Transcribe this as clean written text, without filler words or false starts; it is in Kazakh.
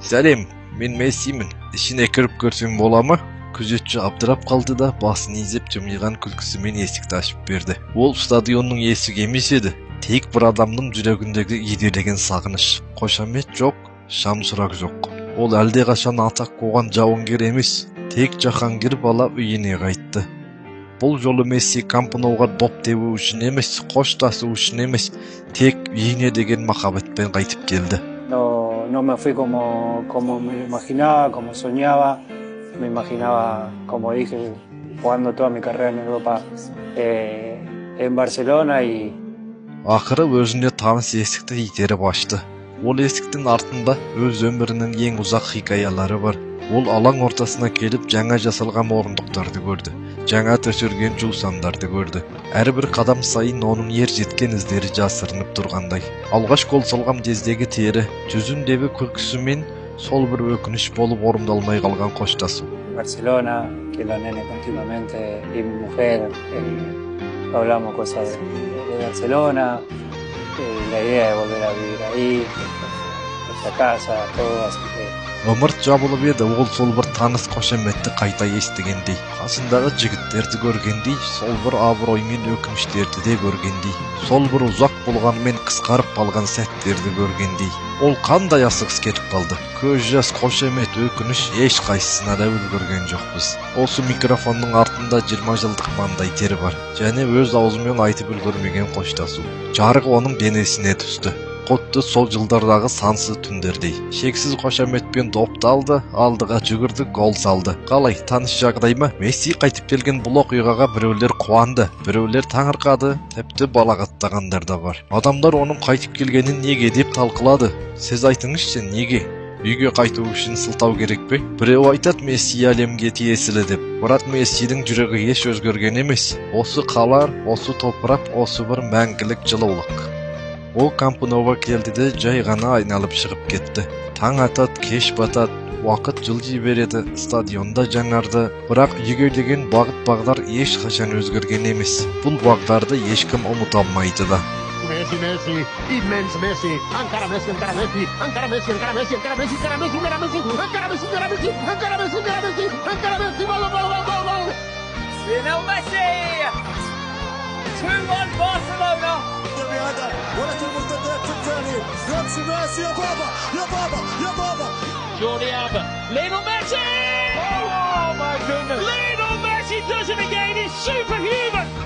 Selam, men Messi'min. İşine kirip görsem bola mı? Күзетчі абдырап қалды да, басын изеп жымиған күлкісімен есікті ашып берді. Ол стадионның есігі емес еді. Тек бір адамның жүрегіндегі едіреген сағыныш. Қошамет жоқ, шамшырақ жоқ. Ол әлдеқашан атақ қуған жауынгер емес, тек жаһангер бала үйіне қайтты. Бұл жолы Месси Камп Ноуға доп тебу үшін емес, қоштасу үшін емес, тек үйіне деген махаббатпен қайтып келді. No me fui como me imaginaba, como soñaba. Me imaginaba, como dije, jugando toda mi carrera en Europa en Barcelona y... Ақыры өзіне таныс есікті итеріп ашты. Ол есіктің артында өз өмірінің ең ұзақ хикаялары бар. Ол алаң ортасына келіп жаңа жасалған орындықтарды көрді. Жаңа төсерген жусандарды көрді. Әрбір қадам сайын оның ер жеткен іздері жасырынып тұрғандай. Алғаш гол салған кездегі тері, жүзіндегі күлкісімен sol bir ökünüş bolup orumdalmay kalgan koştasın. Barcelona, que la nene continuamente y mi mujer hablamos cosas de Barcelona, la idea de volver a vivir ahí, nuestra casa, todo, así que... Өмір жабылып еді, ол сол бір таныс қошеметті қайта естігендей. Қасындағы жігіттерді көргендей, сол бір абырой мен өкініштерді де көргендей. Сол бір ұзақ болғанмен қысқарып қалған сәттерді көргендей. Ол қандай асығыс кетіп қалды. Көз жас, қошемет, өкініш ешқайсысына да үлгерген жоқпыз. Осы микрофонның артында 20 жылдық маңдай тері бар. Және өз аузымен айтып үлгермеген қоштасу. Жарық оның денесіне түсті. Құтты сол жылдардағы сансыз түндердей. Шексіз қошаметпен допты алды, алдыға жүгірді, гол салды. Қалай, таныш жағдай ма? Месси қайтып келген бұл оқиғаға біреулер қуанды, біреулер таңырқады, тіпті балағаттағандар да бар. Адамдар оның қайтып келгенін неге деп талқылады. Сіз айтыңызшы, неге? Үйге қайту үшін сылтау керек пе? Біреу айтады Месси әлемге тиесілі деп. Бірақ Мессидің жүрегі еш өзгерген емес. Осы қалар, осы топырақ, осы бір мәңгілік жылулық. Ол Камп Ноуға келді де жай ғана айналып шығып кетті. Таң атады, кеш батады, уақыт жылжи береді, стадионда жаңарды, бірақ үйге деген бағыт-бағдар ешқашан өзгерген емес. Бұл бағдарды ешкім ұмыта алмайды да. Messi, immens Messi, encara Messi, encara Messi, encara Messi, encara Messi, encara Messi, encara Messi, encara Messi, encara Messi, encara Messi, encara Messi, encara Messi, encara Messi, gol! Lionel Messi! 2-1 Barcelona! ولكن المرتدات الثاني يمشي ميسي يا بابا يا بابا يا بابا Jordi Alba, Lionel Messi! Oh my goodness! Lionel Messi does it again, he's superhuman!